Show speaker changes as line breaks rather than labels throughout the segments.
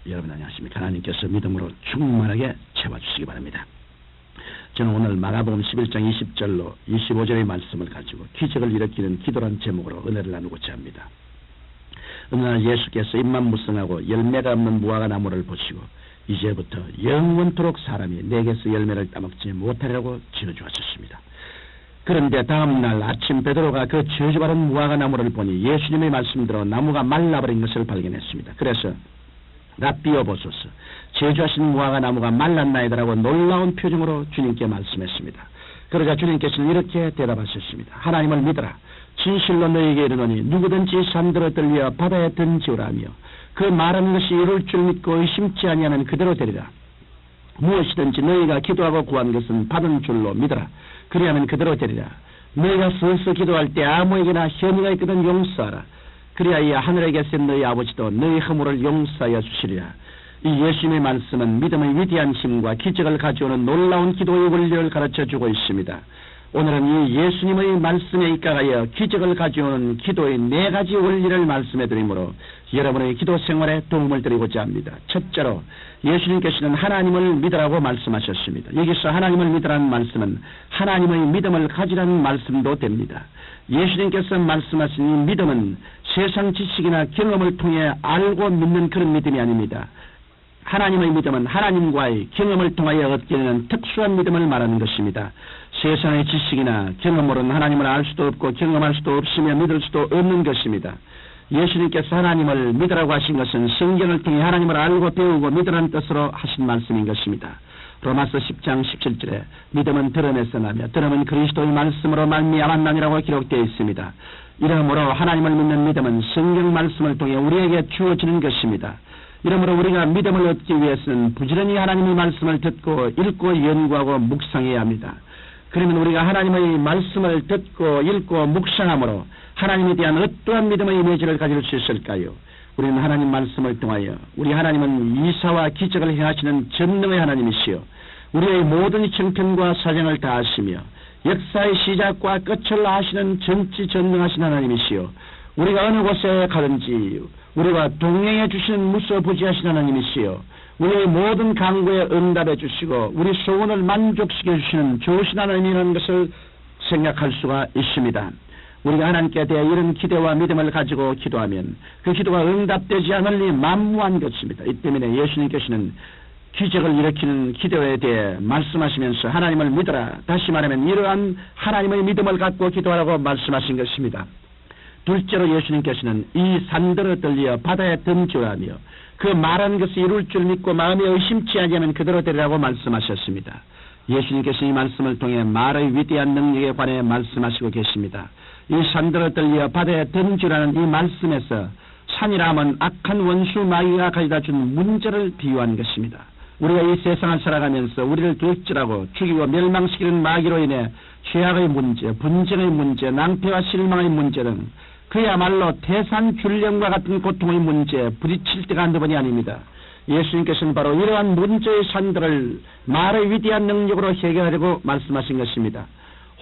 여러분 안녕하십니까? 하나님께서 믿음으로 충만하게 채워주시기 바랍니다. 저는 오늘 마가복음 11장 20절로 25절의 말씀을 가지고 기적을 일으키는 기도란 제목으로 은혜를 나누고자 합니다. 어느 날 예수께서 입만 무성하고 열매가 없는 무화과 나무를 보시고 이제부터 영원토록 사람이 내게서 열매를 따먹지 못하리라고 지어주었습니다. 그런데 다음날 아침 베드로가 그 저주받은 무화과 나무를 보니 예수님의 말씀대로 나무가 말라버린 것을 발견했습니다. 그래서 랍비여 보소서, 저주하신 무화과 나무가 말랐나이다라고 놀라운 표정으로 주님께 말씀했습니다. 그러자 주님께서는 이렇게 대답하셨습니다. 하나님을 믿어라. 진실로 너희에게 이르노니 누구든지 산들을 들려 바다에 던지오라며 그 말하는 것이 이룰 줄 믿고 의심치 아니하면 그대로 되리라. 무엇이든지 너희가 기도하고 구한 것은 받은 줄로 믿어라. 그리하면 그대로 되리라. 너희가 서서 기도할 때 아무에게나 혐의가 있거든 용서하라. 그리하여 하늘에 계신 너희 아버지도 너희 허물을 용서하여 주시리라. 이 예수님의 말씀은 믿음의 위대한 힘과 기적을 가져오는 놀라운 기도의 원리를 가르쳐주고 있습니다. 오늘은 이 예수님의 말씀에 입각하여 기적을 가져오는 기도의 4가지 원리를 말씀해드리므로 여러분의 기도 생활에 도움을 드리고자 합니다. 첫째로 예수님께서는 하나님을 믿으라고 말씀하셨습니다. 여기서 하나님을 믿으라는 말씀은 하나님의 믿음을 가지라는 말씀도 됩니다. 예수님께서 말씀하신 이 믿음은 세상 지식이나 경험을 통해 알고 믿는 그런 믿음이 아닙니다. 하나님의 믿음은 하나님과의 경험을 통하여 얻게 되는 특수한 믿음을 말하는 것입니다. 세상의 지식이나 경험으로는 하나님을 알 수도 없고 경험할 수도 없으며 믿을 수도 없는 것입니다. 예수님께서 하나님을 믿으라고 하신 것은 성경을 통해 하나님을 알고 배우고 믿으라는 뜻으로 하신 말씀인 것입니다. 로마서 10장 17절에 믿음은 들음에서 나며 들음은 그리스도의 말씀으로 말미암았나니라고 기록되어 있습니다. 이러므로 하나님을 믿는 믿음은 성경 말씀을 통해 우리에게 주어지는 것입니다. 이러므로 우리가 믿음을 얻기 위해서는 부지런히 하나님의 말씀을 듣고 읽고 연구하고 묵상해야 합니다. 그러면 우리가 하나님의 말씀을 듣고 읽고 묵상함으로 하나님에 대한 어떠한 믿음의 이미지를 가질 수 있을까요? 우리는 하나님 말씀을 통하여 우리 하나님은 이사와 기적을 행하시는 전능의 하나님이시여 우리의 모든 형편과 사정을 다 아시며 역사의 시작과 끝을 아시는 전지전능하신 하나님이시여 우리가 어느 곳에 가든지 우리와 동행해 주시는 무소부지하신 하나님이시여 우리의 모든 간구에 응답해 주시고 우리 소원을 만족시켜 주시는 좋으신 하나님이라는 것을 생각할 수가 있습니다. 우리가 하나님께 대해 이런 기대와 믿음을 가지고 기도하면 그 기도가 응답되지 않으니 만무한 것입니다. 이 때문에 예수님께서는 기적을 일으키는 기도에 대해 말씀하시면서 하나님을 믿어라. 다시 말하면 이러한 하나님의 믿음을 갖고 기도하라고 말씀하신 것입니다. 둘째로 예수님께서는 이 산들을 들려 바다에 던지라며 그 말하는 것이 이룰 줄 믿고 마음에 의심치 아니하면 그대로 되리라고 말씀하셨습니다. 예수님께서 이 말씀을 통해 말의 위대한 능력에 관해 말씀하시고 계십니다. 이 산들을 들려 바다에 던지라는 이 말씀에서 산이라면 악한 원수 마귀가 가져다 준 문제를 비유한 것입니다. 우리가 이 세상을 살아가면서 우리를 돌질하고 죽이고 멸망시키는 마귀로 인해 죄악의 문제, 분쟁의 문제, 낭패와 실망의 문제 등 그야말로 태산균령과 같은 고통의 문제에 부딪힐 때가 한두 번이 아닙니다. 예수님께서는 바로 이러한 문제의 산들을 말의 위대한 능력으로 해결하려고 말씀하신 것입니다.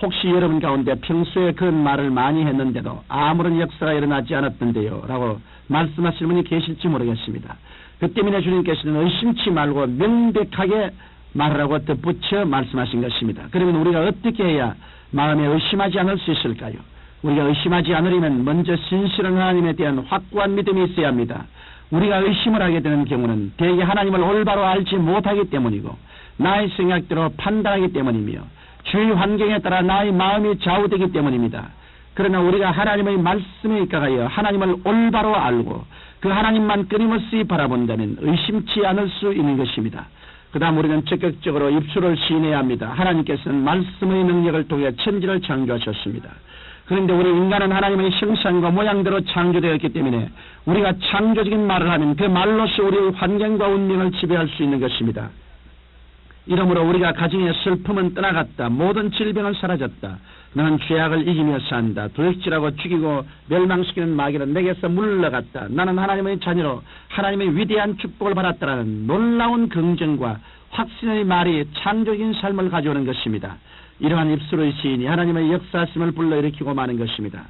혹시 여러분 가운데 평소에 그런 말을 많이 했는데도 아무런 역사가 일어나지 않았던데요 라고 말씀하시는 분이 계실지 모르겠습니다. 그 때문에 주님께서는 의심치 말고 명백하게 말하라고 덧붙여 말씀하신 것입니다. 그러면 우리가 어떻게 해야 마음에 의심하지 않을 수 있을까요? 우리가 의심하지 않으려면 먼저 신실한 하나님에 대한 확고한 믿음이 있어야 합니다. 우리가 의심을 하게 되는 경우는 대개 하나님을 올바로 알지 못하기 때문이고 나의 생각대로 판단하기 때문이며 주위 환경에 따라 나의 마음이 좌우되기 때문입니다. 그러나 우리가 하나님의 말씀에 입각하여 하나님을 올바로 알고 그 하나님만 끊임없이 바라본다면 의심치 않을 수 있는 것입니다. 그 다음 우리는 적극적으로 입술을 시인해야 합니다. 하나님께서는 말씀의 능력을 통해 천지를 창조하셨습니다. 그런데 우리 인간은 하나님의 형상과 모양대로 창조되었기 때문에 우리가 창조적인 말을 하면 그 말로서 우리의 환경과 운명을 지배할 수 있는 것입니다. 이러므로 우리가 가정의 슬픔은 떠나갔다. 모든 질병은 사라졌다. 나는 죄악을 이기며 산다. 도둑질하고 죽이고 멸망시키는 마귀는 내게서 물러갔다. 나는 하나님의 자녀로 하나님의 위대한 축복을 받았다라는 놀라운 긍정과 확신의 말이 창조적인 삶을 가져오는 것입니다. 이러한 입술의 시인이 하나님의 역사심을 불러일으키고 마는 것입니다.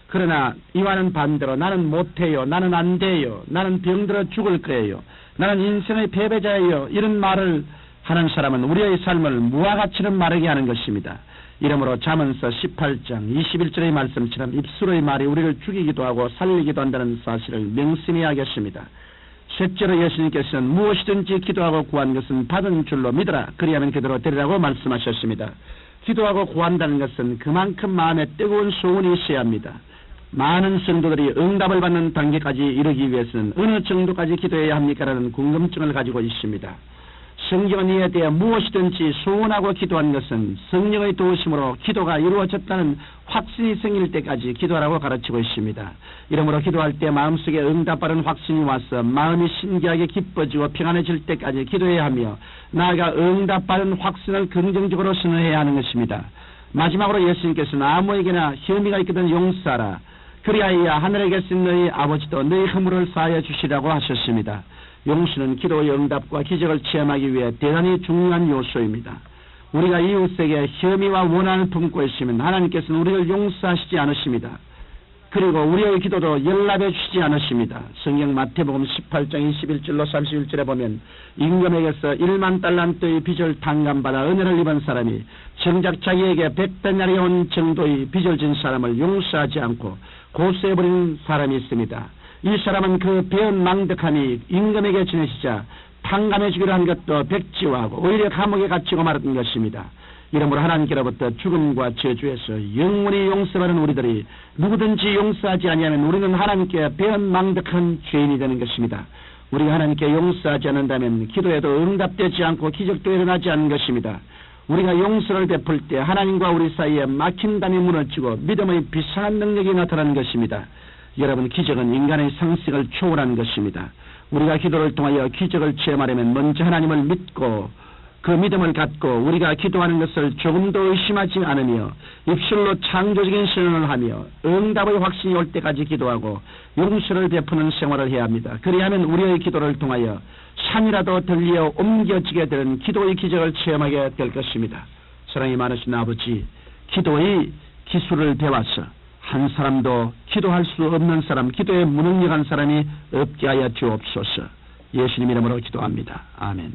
그러나 이와는 반대로 나는 못해요. 나는 안 돼요. 나는 병들어 죽을 거예요. 나는 인생의 패배자예요. 이런 말을 하는 사람은 우리의 삶을 무화과처럼 마르게 하는 것입니다. 이러므로 잠언서 18장 21절의 말씀처럼 입술의 말이 우리를 죽이기도 하고 살리기도 한다는 사실을 명심해야 하겠습니다. 셋째로 예수님께서는 무엇이든지 기도하고 구한 것은 받은 줄로 믿어라. 그리하면 그대로 되리라고 말씀하셨습니다. 기도하고 구한다는 것은 그만큼 마음에 뜨거운 소원이 있어야 합니다. 많은 성도들이 응답을 받는 단계까지 이르기 위해서는 어느 정도까지 기도해야 합니까라는 궁금증을 가지고 있습니다. 성경은 이에 대해 무엇이든지 소원하고 기도한 것은 성령의 도우심으로 기도가 이루어졌다는 확신이 생길 때까지 기도하라고 가르치고 있습니다. 이러므로 기도할 때 마음속에 응답받은 확신이 와서 마음이 신기하게 기뻐지고 평안해질 때까지 기도해야 하며 나아가 응답받은 확신을 긍정적으로 선언해야 하는 것입니다. 마지막으로 예수님께서는 아무에게나 혐의가 있거든 용서하라. 그리하여 하늘에 계신 너희 아버지도 너희 허물을 사하여 주시라고 하셨습니다. 용서는 기도의 응답과 기적을 체험하기 위해 대단히 중요한 요소입니다. 우리가 이웃에게 혐의와 원한을 품고 있으면 하나님께서는 우리를 용서하시지 않으십니다. 그리고 우리의 기도도 연락해 주시지 않으십니다. 성경 마태복음 18장 21절로 31절에 보면 임금에게서 1만 달란트의 빚을 탕감받아 은혜를 입은 사람이 정작 자기에게 100데나리 온 정도의 빚을 진 사람을 용서하지 않고 고소해버린 사람이 있습니다. 이 사람은 그 배은 망덕함이 임금에게 지내시자 탕감해 주기로 한 것도 백지화하고 오히려 감옥에 갇히고 말았던 것입니다. 이러므로 하나님께로부터 죽음과 저주에서 영원히 용서받은 우리들이 누구든지 용서하지 아니하면 우리는 하나님께 배은 망덕한 죄인이 되는 것입니다. 우리가 하나님께 용서하지 않는다면 기도에도 응답되지 않고 기적도 일어나지 않는 것입니다. 우리가 용서를 베풀 때 하나님과 우리 사이에 막힌 담이 무너지고 믿음의 비상한 능력이 나타나는 것입니다. 여러분, 기적은 인간의 상식을 초월하는 것입니다. 우리가 기도를 통하여 기적을 체험하려면 먼저 하나님을 믿고 그 믿음을 갖고 우리가 기도하는 것을 조금도 의심하지 않으며 입술로 창조적인 선언을 하며 응답의 확신이 올 때까지 기도하고 용서를 베푸는 생활을 해야 합니다. 그리하면 우리의 기도를 통하여 산이라도 들리어 옮겨지게 되는 기도의 기적을 체험하게 될 것입니다. 사랑이 많으신 아버지, 기도의 기술을 배워서 한 사람도 기도할 수 없는 사람, 기도에 무능력한 사람이 없게 하여 주옵소서. 예수님 이름으로 기도합니다. 아멘.